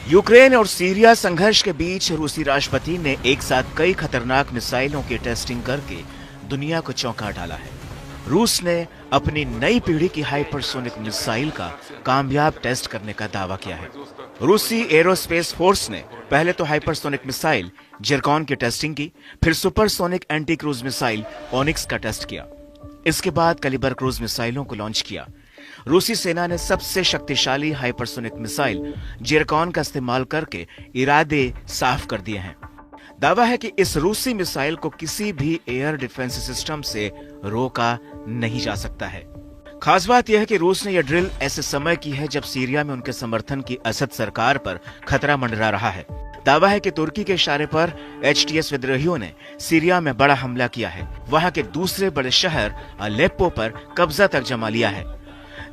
Ukraine और Syria संघर्ष के बीच रूसी राष्ट्रपति ने एक साथ कई खतरनाक मिसाइलों की टेस्टिंग करके दुनिया को चौंका डाला है। रूस ने अपनी नई पीढ़ी की हाइपरसोनिक मिसाइल का कामयाब टेस्ट करने का दावा किया है। रूसी एरोस्पेस फोर्स ने पहले तो हाइपरसोनिक मिसाइल जिरकॉन की टेस्टिंग की, फिर supersonic anti cruise missile onyx का टेस्ट किया। इसके बाद कैलिबर क्रूज मिसाइलों को लॉन्च किया। रूसी सेना ने सबसे शक्तिशाली हाइपरसोनिक मिसाइल जिरकॉन का इस्तेमाल करके इरादे साफ कर दिए हैं। दावा है कि इस रूसी मिसाइल को किसी भी एयर डिफेंस सिस्टम से रोका नहीं जा सकता है। खास बात यह है कि रूस ने यह ड्रिल ऐसे समय की है जब सीरिया में उनके समर्थन की असद सरकार पर खतरा मंडरा रहा है। दावा है कि तुर्की के इशारे पर एचटीएस विद्रोहियों ने सीरिया में बड़ा हमला किया है, वहां के दूसरे बड़े शहर अलेप्पो पर कब्जा तक जमा लिया है।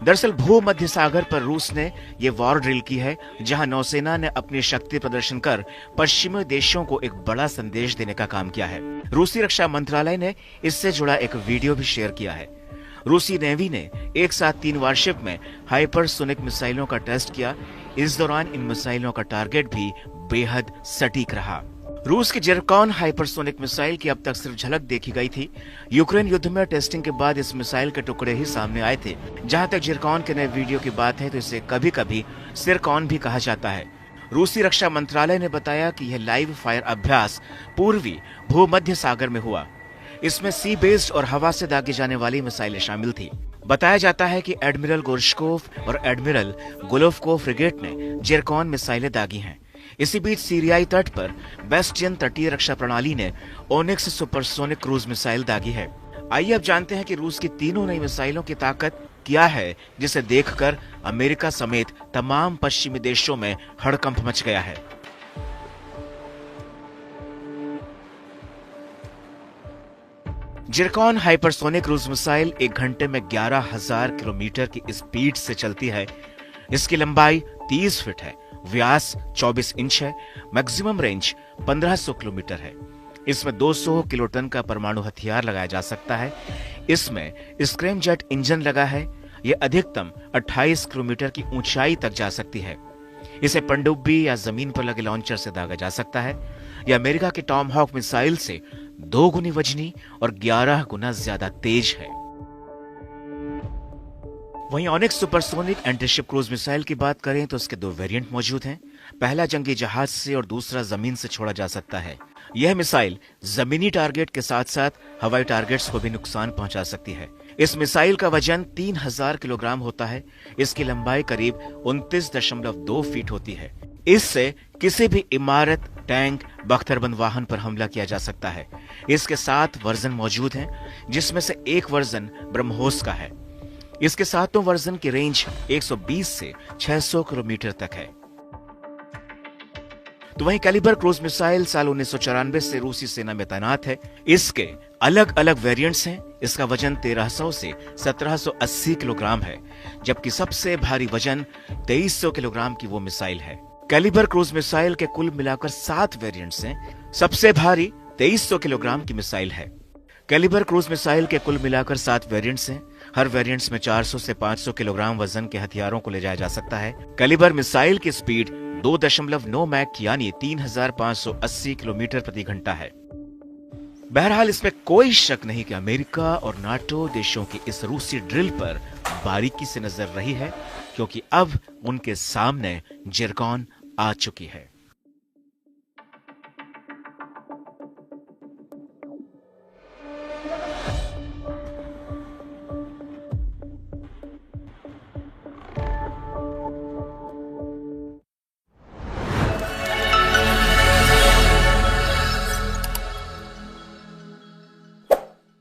दरअसल भूमध्य सागर पर रूस ने यह वॉर ड्रिल की है, जहां नौसेना ने अपनी शक्ति प्रदर्शन कर पश्चिमी देशों को एक बड़ा संदेश देने का काम किया है। रूसी रक्षा मंत्रालय ने इससे जुड़ा एक वीडियो भी शेयर किया है। रूसी नेवी ने एक साथ 3 वारशिप में हाइपरसोनिक मिसाइलों का टेस्ट किया। इस दौरान इन मिसाइलों का टारगेट भी बेहद सटीक रहा। रूस की जिरकॉन हाइपरसोनिक मिसाइल की अब तक सिर्फ झलक देखी गई थी। यूक्रेन युद्ध में टेस्टिंग के बाद इस मिसाइल के टुकड़े ही सामने आए थे। जहां तक जिरकॉन के नए वीडियो की बात है तो इसे कभी कभी सिरकॉन भी कहा जाता है। रूसी रक्षा मंत्रालय ने बताया कि यह लाइव फायर अभ्यास पूर्वी भूमध्य सागर में हुआ। इसमें सी बेस्ड और हवा से दागी जाने वाली मिसाइलें शामिल थी। बताया जाता है कि एडमिरल गोर्शकोव और एडमिरल गोलोवकोव फ्रिगेट ने जिरकॉन मिसाइलें दागी हैं। इसी बीच सीरियाई तट पर बेस्टियन तटीय रक्षा प्रणाली ने ओनिक्स सुपरसोनिक क्रूज मिसाइल दागी है। आइए अब जानते हैं कि रूस की तीनों नई मिसाइलों की ताकत क्या है, जिसे देखकर अमेरिका समेत तमाम पश्चिमी देशों में हड़कंप मच गया है। जिरकॉन हाइपरसोनिक क्रूज मिसाइल 1 घंटे में 11,000 किलोमीटर की स्पीड से चलती है। इसकी लंबाई 30 फीट है, व्यास 24 इंच है, मैक्सिमम रेंज 1500 किलोमीटर है। इसमें 200 किलोटन का परमाणु हथियार लगाया जा सकता है। इसमें स्क्रैमजेट इंजन लगा है। यह अधिकतम 28 किलोमीटर की ऊंचाई तक जा सकती है। इसे पनडुब्बी या जमीन पर लगे लॉन्चर से दागा जा सकता है। यह अमेरिका के टॉमहॉक मिसाइल से 2 गुनी वजनी और 11 गुना ज्यादा तेज है। वहीं onyx supersonic antiship cruise missile की बात करें तो इसके 2 वेरिएंट मौजूद हैं। पहला जंगी जहाज से और दूसरा जमीन से छोड़ा जा सकता है। यह मिसाइल जमीनी टारगेट के साथ साथ हवाई टारगेट्स को भी नुकसान पहुंचा सकती है। इस मिसाइल का वजन 3000 किलोग्राम होता है। इसकी लंबाई करीब 29.2 फीट होती है। इससे किसी भी इमारत, टैंक, बख्तरबंद वाहन पर हमला किया जा सकता है। इसके 7 वर्जन मौजूद हैं, जिसमें से एक वर्जन ब्रह्मोस का है। इसके 7 वर्जन की रेंज 120 से 600 किलोमीटर तक है। तो वहीं कैलिबर क्रूज मिसाइल साल 1994 से रूसी सेना में तैनात है। इसके अलग अलग वेरिएंट्स हैं। इसका वजन 1300 से 1780 किलोग्राम है, जबकि सबसे भारी वजन 2300 किलोग्राम की वो मिसाइल है। कैलिबर क्रूज मिसाइल के कुल मिलाकर 7 वेरिएंट्स हैं। सबसे भारी 2300 किलोग्राम की मिसाइल है। कैलिबर क्रूज मिसाइल के कुल मिलाकर 7 वेरिएंट्स हैं। हर वेरिएंट्स में 400 से 500 किलोग्राम वजन के हथियारों को ले जाया जा सकता है। कैलिबर मिसाइल की स्पीड 2.9 मैक यानी 3580 किलोमीटर प्रति घंटा है। बहरहाल इसमें कोई शक नहीं कि अमेरिका और नाटो देशों की इस रूसी ड्रिल पर बारीकी से नजर रही है, क्योंकि अब उनके सामने जिरकॉन आ चुकी है।